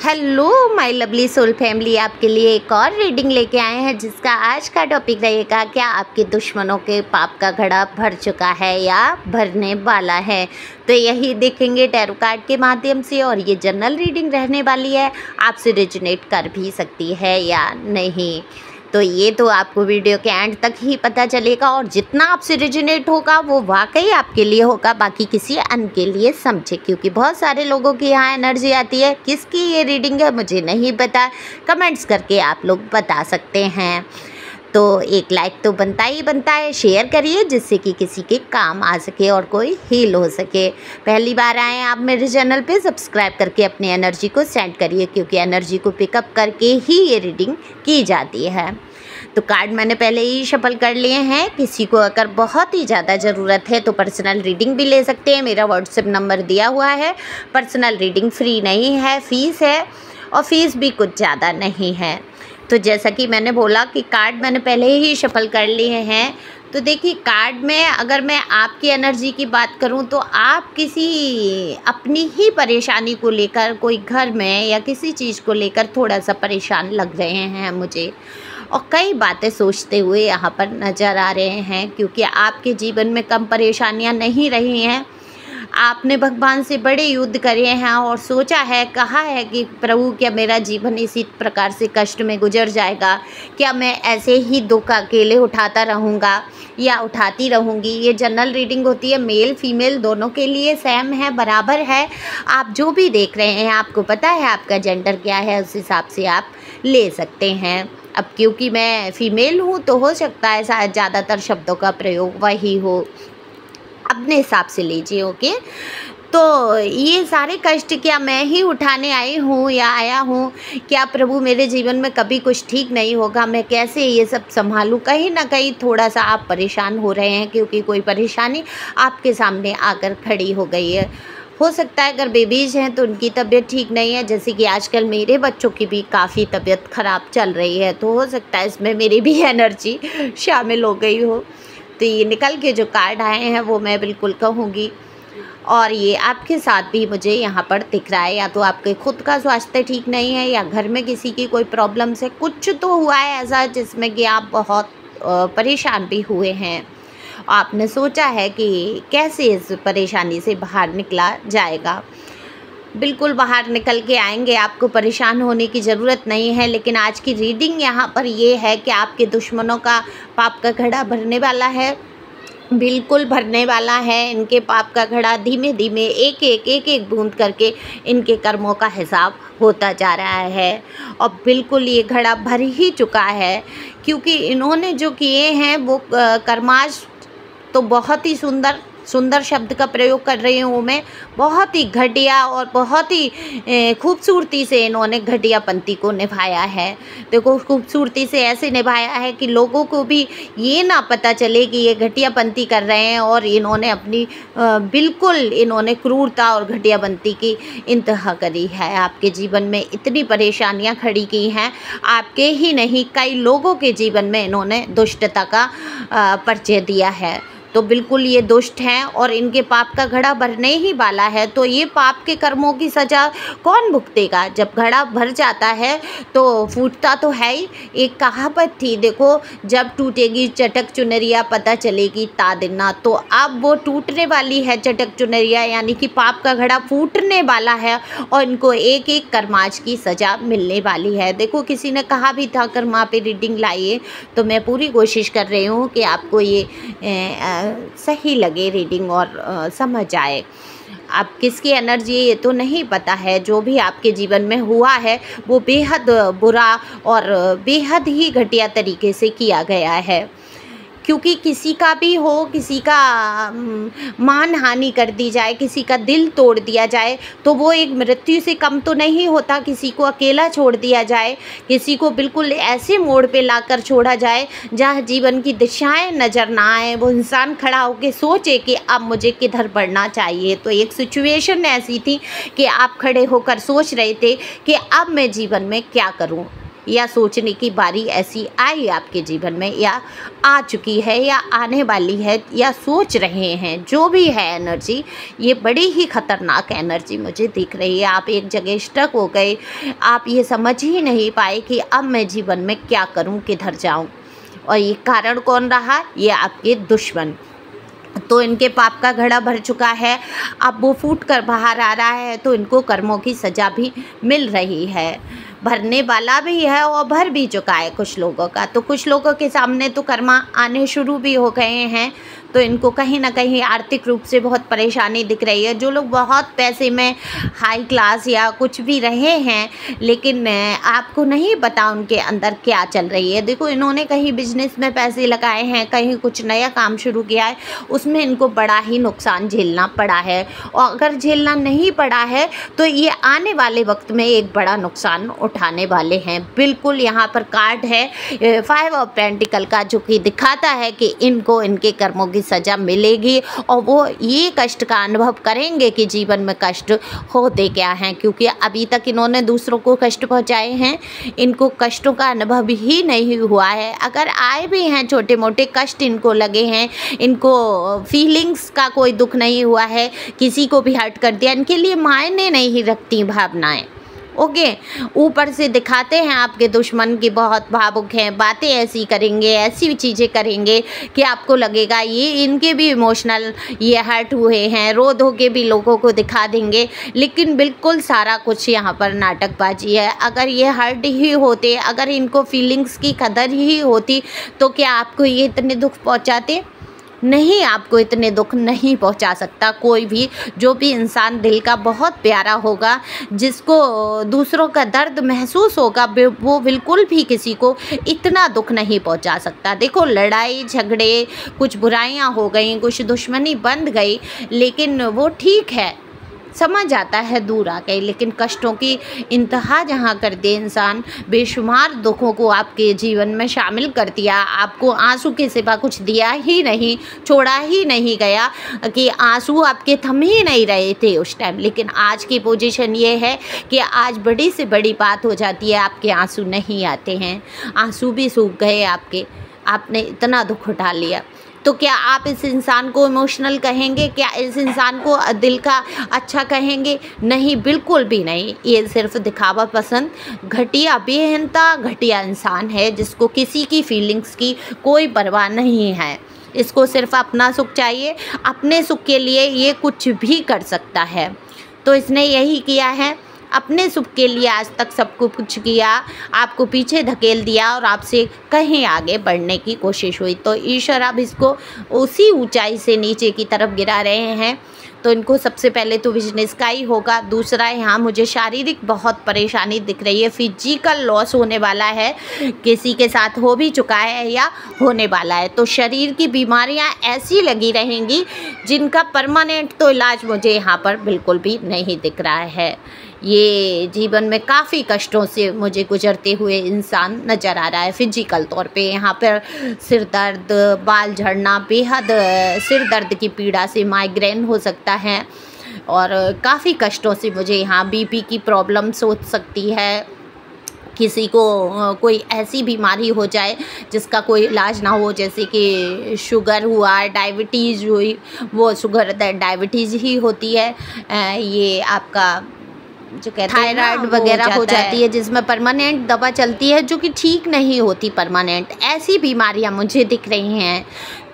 Hello my lovely soul family, आपके लिए एक और रीडिंग लेके आए हैं जिसका आज का टॉपिक रहेगा, क्या आपके दुश्मनों के पाप का घड़ा भर चुका है या भरने वाला है। तो यही देखेंगे टैरो कार्ड के माध्यम से, और ये जनरल रीडिंग रहने वाली है, आपसे रेजोनेट कर भी सकती है या नहीं। तो ये तो आपको वीडियो के एंड तक ही पता चलेगा, और जितना आपसे रेजोनेट होगा वो वाकई आपके लिए होगा, बाकी किसी अन्य के लिए समझे, क्योंकि बहुत सारे लोगों की यहाँ एनर्जी आती है। किसकी ये रीडिंग है मुझे नहीं पता, कमेंट्स करके आप लोग बता सकते हैं। तो एक लाइक तो बनता ही बनता है, शेयर करिए जिससे कि किसी के काम आ सके और कोई हील हो सके। पहली बार आए आप मेरे चैनल पे, सब्सक्राइब करके अपनी एनर्जी को सेंड करिए, क्योंकि एनर्जी को पिकअप करके ही ये रीडिंग की जाती है। तो कार्ड मैंने पहले ही शफल कर लिए हैं। किसी को अगर बहुत ही ज़्यादा ज़रूरत है तो पर्सनल रीडिंग भी ले सकते हैं, मेरा व्हाट्सएप नंबर दिया हुआ है। पर्सनल रीडिंग फ्री नहीं है, फ़ीस है, और फीस भी कुछ ज़्यादा नहीं है। तो जैसा कि मैंने बोला कि कार्ड मैंने पहले ही शफल कर लिए हैं। तो देखिए, कार्ड में अगर मैं आपकी एनर्जी की बात करूं तो आप किसी अपनी ही परेशानी को लेकर, कोई घर में या किसी चीज़ को लेकर थोड़ा सा परेशान लग रहे हैं मुझे, और कई बातें सोचते हुए यहाँ पर नज़र आ रहे हैं, क्योंकि आपके जीवन में कम परेशानियाँ नहीं रही हैं। आपने भगवान से बड़े युद्ध करे हैं और सोचा है, कहा है कि प्रभु क्या मेरा जीवन इसी प्रकार से कष्ट में गुजर जाएगा, क्या मैं ऐसे ही दुख अकेले उठाता रहूँगा या उठाती रहूँगी। ये जनरल रीडिंग होती है, मेल फीमेल दोनों के लिए सेम है, बराबर है। आप जो भी देख रहे हैं, आपको पता है आपका जेंडर क्या है, उस हिसाब से आप ले सकते हैं। अब क्योंकि मैं फीमेल हूँ तो हो सकता है शायद ज़्यादातर शब्दों का प्रयोग वही हो, अपने हिसाब से लीजिए। ओके, तो ये सारे कष्ट क्या मैं ही उठाने आई हूँ या आया हूँ? क्या प्रभु मेरे जीवन में कभी कुछ ठीक नहीं होगा, मैं कैसे ये सब संभालूँ? कहीं ना कहीं थोड़ा सा आप परेशान हो रहे हैं, क्योंकि कोई परेशानी आपके सामने आकर खड़ी हो गई है। हो सकता है अगर बेबीज़ हैं तो उनकी तबीयत ठीक नहीं है, जैसे कि आजकल मेरे बच्चों की भी काफ़ी तबीयत ख़राब चल रही है, तो हो सकता है इसमें मेरी भी एनर्जी शामिल हो गई हो। तो ये निकल के जो कार्ड आए हैं वो मैं बिल्कुल कहूँगी, और ये आपके साथ भी मुझे यहाँ पर दिख रहा है। या तो आपके खुद का स्वास्थ्य ठीक नहीं है, या घर में किसी की कोई प्रॉब्लम से कुछ तो हुआ है ऐसा जिसमें कि आप बहुत परेशान भी हुए हैं। आपने सोचा है कि कैसे इस परेशानी से बाहर निकला जाएगा। बिल्कुल बाहर निकल के आएंगे, आपको परेशान होने की ज़रूरत नहीं है। लेकिन आज की रीडिंग यहाँ पर ये है कि आपके दुश्मनों का पाप का घड़ा भरने वाला है, बिल्कुल भरने वाला है। इनके पाप का घड़ा धीमे धीमे एक एक बूंद करके इनके कर्मों का हिसाब होता जा रहा है, और बिल्कुल ये घड़ा भर ही चुका है, क्योंकि इन्होंने जो किए हैं वो कर्माश तो बहुत ही सुंदर शब्द का प्रयोग कर रही हूँ मैं, बहुत ही घटिया और बहुत ही खूबसूरती से इन्होंने घटियापंती को निभाया है। देखो, खूबसूरती से ऐसे निभाया है कि लोगों को भी ये ना पता चले कि ये घटियापंती कर रहे हैं, और इन्होंने अपनी बिल्कुल इन्होंने क्रूरता और घटियापंती की इंतहा करी है। आपके जीवन में इतनी परेशानियाँ खड़ी की हैं, आपके ही नहीं कई लोगों के जीवन में इन्होंने दुष्टता का परिचय दिया है। तो बिल्कुल ये दुष्ट हैं और इनके पाप का घड़ा भरने ही वाला है। तो ये पाप के कर्मों की सज़ा कौन भुगतेगा? जब घड़ा भर जाता है तो फूटता तो है ही। एक कहावत थी, देखो, जब टूटेगी चटक चुनरिया पता चलेगी तादिना। तो अब वो टूटने वाली है चटक चुनरिया, यानी कि पाप का घड़ा फूटने वाला है, और इनको एक एक कर्माच की सज़ा मिलने वाली है। देखो, किसी ने कहा भी था कर्मा पे रीडिंग लाइए, तो मैं पूरी कोशिश कर रही हूँ कि आपको ये सही लगे रीडिंग और समझ आए। आप किसकी एनर्जी ये तो नहीं पता है, जो भी आपके जीवन में हुआ है वो बेहद बुरा और बेहद ही घटिया तरीके से किया गया है। क्योंकि किसी का भी हो, किसी का मान हानि कर दी जाए, किसी का दिल तोड़ दिया जाए, तो वो एक मृत्यु से कम तो नहीं होता। किसी को अकेला छोड़ दिया जाए, किसी को बिल्कुल ऐसे मोड़ पे लाकर छोड़ा जाए जहाँ जीवन की दिशाएं नज़र ना आए, वो इंसान खड़ा होकर सोचे कि अब मुझे किधर बढ़ना चाहिए। तो एक सिचुएशन ऐसी थी कि आप खड़े होकर सोच रहे थे कि अब मैं जीवन में क्या करूँ। या सोचने की बारी ऐसी आई आपके जीवन में, या आ चुकी है, या आने वाली है, या सोच रहे हैं, जो भी है एनर्जी, ये बड़ी ही खतरनाक एनर्जी मुझे दिख रही है। आप एक जगह स्टक हो गए, आप ये समझ ही नहीं पाए कि अब मैं जीवन में क्या करूं, किधर जाऊं। और ये कारण कौन रहा? ये आपके दुश्मन। तो इनके पाप का घड़ा भर चुका है, अब वो फूट कर बाहर आ रहा है, तो इनको कर्मों की सज़ा भी मिल रही है, भरने वाला भी है और भर भी चुका है कुछ लोगों का। तो कुछ लोगों के सामने तो कर्मा आने शुरू भी हो गए हैं, तो इनको कहीं ना कहीं आर्थिक रूप से बहुत परेशानी दिख रही है। जो लोग बहुत पैसे में हाई क्लास या कुछ भी रहे हैं, लेकिन आपको नहीं पता उनके अंदर क्या चल रही है। देखो, इन्होंने कहीं बिजनेस में पैसे लगाए हैं, कहीं कुछ नया काम शुरू किया है, उसमें इनको बड़ा ही नुकसान झेलना पड़ा है। और अगर झेलना नहीं पड़ा है तो ये आने वाले वक्त में एक बड़ा नुकसान उठाने वाले हैं। बिल्कुल यहाँ पर कार्ड है 5 ऑफ पेंटिकल का, जो कि दिखाता है कि इनको इनके कर्मों की सज़ा मिलेगी और वो ये कष्ट का अनुभव करेंगे कि जीवन में कष्ट होते क्या हैं, क्योंकि अभी तक इन्होंने दूसरों को कष्ट पहुंचाए हैं, इनको कष्टों का अनुभव ही नहीं हुआ है। अगर आए भी हैं छोटे मोटे कष्ट इनको लगे हैं, इनको फीलिंग्स का कोई दुख नहीं हुआ है, किसी को भी हर्ट कर दिया, इनके लिए मायने नहीं रखती भावनाएं। ओके, ऊपर से दिखाते हैं आपके दुश्मन की बहुत भावुक हैं, बातें ऐसी करेंगे, ऐसी चीज़ें करेंगे कि आपको लगेगा ये इनके भी इमोशनल ये हर्ट हुए हैं, रो धो के भी लोगों को दिखा देंगे। लेकिन बिल्कुल सारा कुछ यहाँ पर नाटकबाजी है। अगर ये हर्ट ही होते, अगर इनको फीलिंग्स की कदर ही होती, तो क्या आपको ये इतने दुख पहुँचाते? नहीं, आपको इतने दुख नहीं पहुंचा सकता कोई भी। जो भी इंसान दिल का बहुत प्यारा होगा, जिसको दूसरों का दर्द महसूस होगा, वो बिल्कुल भी किसी को इतना दुख नहीं पहुंचा सकता। देखो, लड़ाई झगड़े, कुछ बुराइयां हो गई, कुछ दुश्मनी बंध गई, लेकिन वो ठीक है, समझ आता है दूर आ गई। लेकिन कष्टों की इंतहा जहाँ कर दे इंसान, बेशुमार दुखों को आपके जीवन में शामिल कर दिया, आपको आंसू के सिवा कुछ दिया ही नहीं, छोड़ा ही नहीं गया, कि आंसू आपके थम ही नहीं रहे थे उस टाइम। लेकिन आज की पोजीशन ये है कि आज बड़ी से बड़ी बात हो जाती है, आपके आंसू नहीं आते हैं, आंसू भी सूख गए आपके, आपने इतना दुख उठा लिया। तो क्या आप इस इंसान को इमोशनल कहेंगे? क्या इस इंसान को दिल का अच्छा कहेंगे? नहीं, बिल्कुल भी नहीं। ये सिर्फ दिखावा पसंद, घटिया, बेहनता घटिया इंसान है, जिसको किसी की फीलिंग्स की कोई परवाह नहीं है। इसको सिर्फ अपना सुख चाहिए, अपने सुख के लिए ये कुछ भी कर सकता है। तो इसने यही किया है, अपने सुख के लिए आज तक सबको कुछ किया, आपको पीछे धकेल दिया और आपसे कहीं आगे बढ़ने की कोशिश हुई। तो ईश्वर अब इसको उसी ऊंचाई से नीचे की तरफ गिरा रहे हैं। तो इनको सबसे पहले तो बिजनेस का ही होगा। दूसरा, यहाँ मुझे शारीरिक बहुत परेशानी दिख रही है, फिजिकल लॉस होने वाला है, किसी के साथ हो भी चुका है या होने वाला है। तो शरीर की बीमारियाँ ऐसी लगी रहेंगी जिनका परमानेंट तो इलाज मुझे यहाँ पर बिल्कुल भी नहीं दिख रहा है। ये जीवन में काफ़ी कष्टों से मुझे गुजरते हुए इंसान नज़र आ रहा है फिजिकल तौर पे। यहाँ पर सिर दर्द, बाल झड़ना, बेहद सिर दर्द की पीड़ा से माइग्रेन हो सकता है, और काफ़ी कष्टों से मुझे यहाँ बीपी की प्रॉब्लम्स हो सकती है। किसी को कोई ऐसी बीमारी हो जाए जिसका कोई इलाज ना हो, जैसे कि शुगर हुआ, डायबिटीज़ हुई, वो शुगर डायबिटीज़ ही होती है। ये आपका जो कहते हैं थायराइड वगैरह हो जाती है, जिसमें परमानेंट दवा चलती है, जो कि ठीक नहीं होती परमानेंट। ऐसी बीमारियां मुझे दिख रही हैं।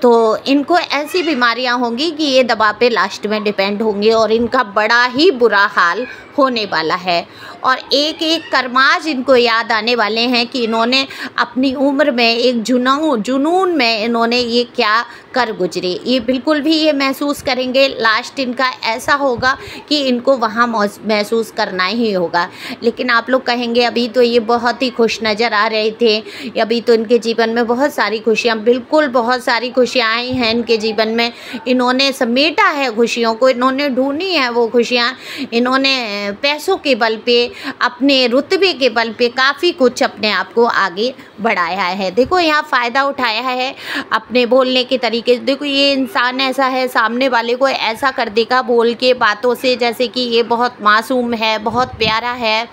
तो इनको ऐसी बीमारियां होंगी कि ये दवा पे लास्ट में डिपेंड होंगे और इनका बड़ा ही बुरा हाल होने वाला है। और एक एक कर्माज इनको याद आने वाले हैं कि इन्होंने अपनी उम्र में एक जुनून में इन्होंने ये क्या कर गुजरे। ये बिल्कुल भी ये महसूस करेंगे, लास्ट इनका ऐसा होगा कि इनको वहाँ महसूस करना ही होगा। लेकिन आप लोग कहेंगे अभी तो ये बहुत ही खुश नज़र आ रहे थे, अभी तो इनके जीवन में बहुत सारी खुशियाँ, बिल्कुल बहुत सारी खुशियाँ खुशियाँ आई हैं इनके जीवन में, इन्होंने समेटा है खुशियों को, इन्होंने ढूंढी है वो खुशियाँ, इन्होंने पैसों के बल पे, अपने रुतबे के बल पे काफ़ी कुछ अपने आप को आगे बढ़ाया है। देखो यहाँ फ़ायदा उठाया है अपने बोलने के तरीके से। देखो ये इंसान ऐसा है, सामने वाले को ऐसा कर देगा बोल के, बातों से, जैसे कि ये बहुत मासूम है, बहुत प्यारा है,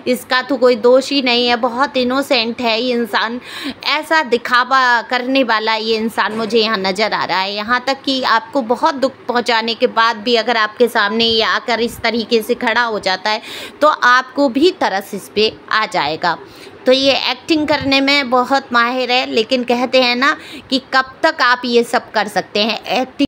इसका तो कोई दोष ही नहीं है, बहुत इनोसेंट है ये इंसान, ऐसा दिखावा करने वाला ये इंसान मुझे यहाँ नज़र आ रहा है। यहाँ तक कि आपको बहुत दुख पहुँचाने के बाद भी अगर आपके सामने ये आकर इस तरीके से खड़ा हो जाता है तो आपको भी तरस इस पे आ जाएगा। तो ये एक्टिंग करने में बहुत माहिर है, लेकिन कहते हैं ना कि कब तक आप ये सब कर सकते हैं।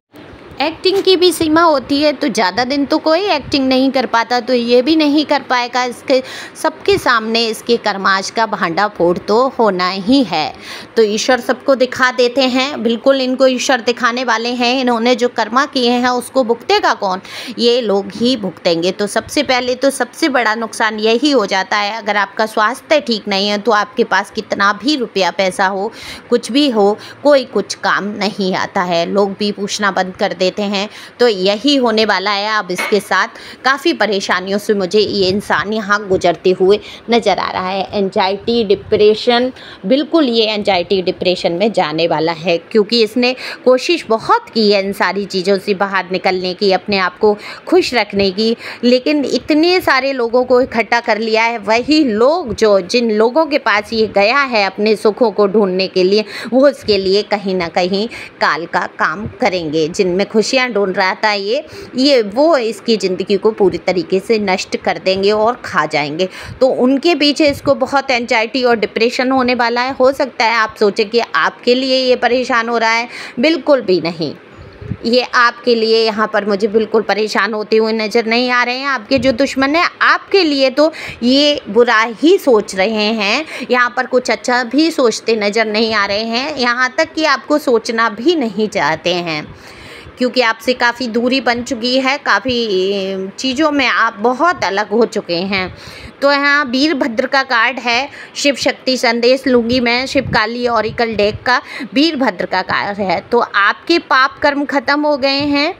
एक्टिंग की भी सीमा होती है, तो ज़्यादा दिन तो कोई एक्टिंग नहीं कर पाता, तो ये भी नहीं कर पाएगा। इसके सबके सामने इसके कर्माश का भांडा फोड़ तो होना ही है। तो ईश्वर सबको दिखा देते हैं, बिल्कुल इनको ईश्वर दिखाने वाले हैं। इन्होंने जो कर्मा किए हैं उसको भुगतेगा कौन? ये लोग ही भुगतेंगे। तो सबसे पहले तो सबसे बड़ा नुकसान यही हो जाता है, अगर आपका स्वास्थ्य ठीक नहीं है तो आपके पास कितना भी रुपया पैसा हो, कुछ भी हो, कोई कुछ काम नहीं आता है, लोग भी पूछना बंद कर देते हैं। तो यही होने वाला है अब इसके साथ। काफ़ी परेशानियों से मुझे ये इंसान यहाँ गुजरते हुए नज़र आ रहा है। एंजाइटी, डिप्रेशन, बिल्कुल ये एंजाइटी डिप्रेशन में जाने वाला है, क्योंकि इसने कोशिश बहुत की है इन सारी चीज़ों से बाहर निकलने की, अपने आप को खुश रखने की, लेकिन इतने सारे लोगों को इकट्ठा कर लिया है। वही लोग जो जिन लोगों के पास ये गया है अपने सुखों को ढूंढने के लिए, वो इसके लिए कहीं ना कहीं काल का काम करेंगे। जिनमें खुशियाँ ढूंढ रहा था ये वो इसकी ज़िंदगी को पूरी तरीके से नष्ट कर देंगे और खा जाएंगे। तो उनके पीछे इसको बहुत एंजाइटी और डिप्रेशन होने वाला है। हो सकता है आप सोचें कि आपके लिए ये परेशान हो रहा है, बिल्कुल भी नहीं। ये आपके लिए यहाँ पर मुझे बिल्कुल परेशान होते हुए नज़र नहीं आ रहे हैं। आपके जो दुश्मन हैं आपके लिए तो ये बुरा ही सोच रहे हैं, यहाँ पर कुछ अच्छा भी सोचते नज़र नहीं आ रहे हैं, यहाँ तक कि आपको सोचना भी नहीं चाहते हैं, क्योंकि आपसे काफ़ी दूरी बन चुकी है, काफ़ी चीज़ों में आप बहुत अलग हो चुके हैं। तो यहाँ वीरभद्र का कार्ड है, शिव शक्ति संदेश लूँगी मैं, शिव काली ऑरिकल डेक का वीरभद्र का कार्ड है। तो आपके पाप कर्म खत्म हो गए हैं,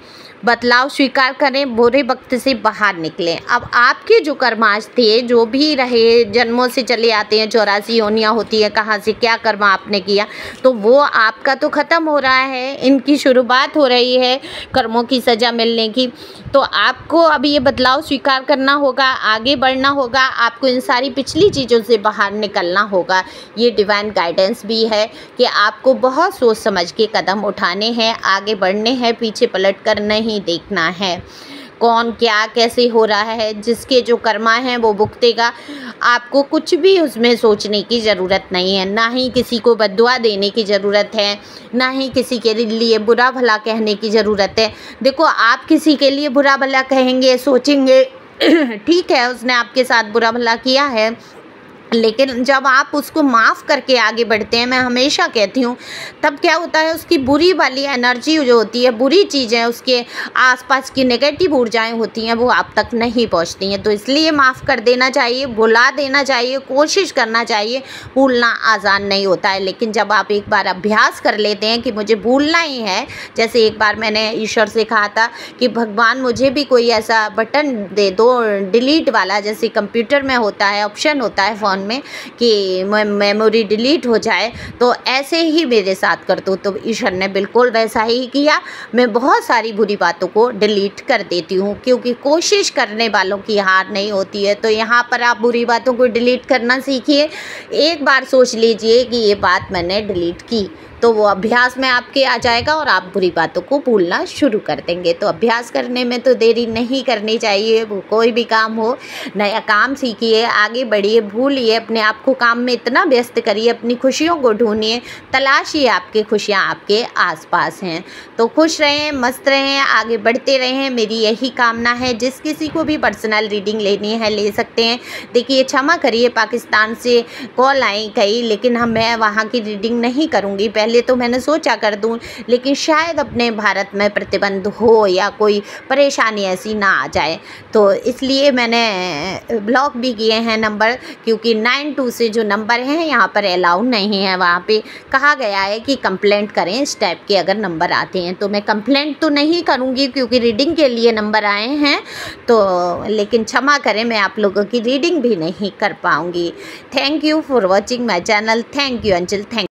बदलाव स्वीकार करें, बुरे वक्त से बाहर निकलें। अब आपके जो कर्माश थे, जो भी रहे, जन्मों से चले आते हैं, 84 योनियाँ होती है, कहाँ से क्या कर्म आपने किया, तो वो आपका तो ख़त्म हो रहा है, इनकी शुरुआत हो रही है कर्मों की सज़ा मिलने की। तो आपको अब ये बदलाव स्वीकार करना होगा, आगे बढ़ना होगा, आपको इन सारी पिछली चीज़ों से बाहर निकलना होगा। ये डिवाइन गाइडेंस भी है कि आपको बहुत सोच समझ के कदम उठाने हैं, आगे बढ़ने हैं, पीछे पलट कर नहीं देखना है। कौन क्या कैसे हो रहा है, जिसके जो कर्मा हैं वो भुगतेगा। आपको कुछ भी उसमें सोचने की ज़रूरत नहीं है, ना ही किसी को बद्दुआ देने की ज़रूरत है, ना ही किसी के लिए बुरा भला कहने की ज़रूरत है। देखो आप किसी के लिए बुरा भला कहेंगे, सोचेंगे ठीक है उसने आपके साथ बुरा भला किया है, लेकिन जब आप उसको माफ़ करके आगे बढ़ते हैं, मैं हमेशा कहती हूँ, तब क्या होता है उसकी बुरी वाली एनर्जी जो होती है, बुरी चीज़ें, उसके आसपास की नेगेटिव ऊर्जाएं होती हैं, वो आप तक नहीं पहुँचती हैं। तो इसलिए माफ़ कर देना चाहिए, भुला देना चाहिए, कोशिश करना चाहिए। भूलना आसान नहीं होता है, लेकिन जब आप एक बार अभ्यास कर लेते हैं कि मुझे भूलना ही है, जैसे एक बार मैंने ईश्वर से कहा था कि भगवान मुझे भी कोई ऐसा बटन दे दो डिलीट वाला, जैसे कंप्यूटर में होता है, ऑप्शन होता है फ़ोन में कि मेमोरी डिलीट हो जाए, तो ऐसे ही मेरे साथ कर दो। तो ईश्वर ने बिल्कुल वैसा ही किया। मैं बहुत सारी बुरी बातों को डिलीट कर देती हूँ, क्योंकि कोशिश करने वालों की हार नहीं होती है। तो यहाँ पर आप बुरी बातों को डिलीट करना सीखिए। एक बार सोच लीजिए कि ये बात मैंने डिलीट की, तो वो अभ्यास में आपके आ जाएगा और आप बुरी बातों को भूलना शुरू कर देंगे। तो अभ्यास करने में तो देरी नहीं करनी चाहिए। वो कोई भी काम हो, नया काम सीखिए, आगे बढ़िए, भूलिए, अपने आप को काम में इतना व्यस्त करिए, अपनी खुशियों को ढूंढिए, तलाशिए, आपकी खुशियाँ आपके आसपास हैं। तो खुश रहें, मस्त रहें, आगे बढ़ते रहें, मेरी यही कामना है। जिस किसी को भी पर्सनल रीडिंग लेनी है ले सकते हैं। देखिए क्षमा करिए, पाकिस्तान से कॉल आई कई, लेकिन मैं वहाँ की रीडिंग नहीं करूँगी। पहले तो मैंने सोचा कर दूं, लेकिन शायद अपने भारत में प्रतिबंध हो या कोई परेशानी ऐसी ना आ जाए, तो इसलिए मैंने ब्लॉक भी किए हैं नंबर, क्योंकि 92 से जो नंबर हैं यहाँ पर अलाउ नहीं है। वहाँ पे कहा गया है कि कंप्लेंट करें इस टाइप के अगर नंबर आते हैं। तो मैं कंप्लेंट तो नहीं करूँगी क्योंकि रीडिंग के लिए नंबर आए हैं, तो लेकिन क्षमा करें, मैं आप लोगों की रीडिंग भी नहीं कर पाऊँगी। Thank you for watching my channel. Thank you Anjal. Thank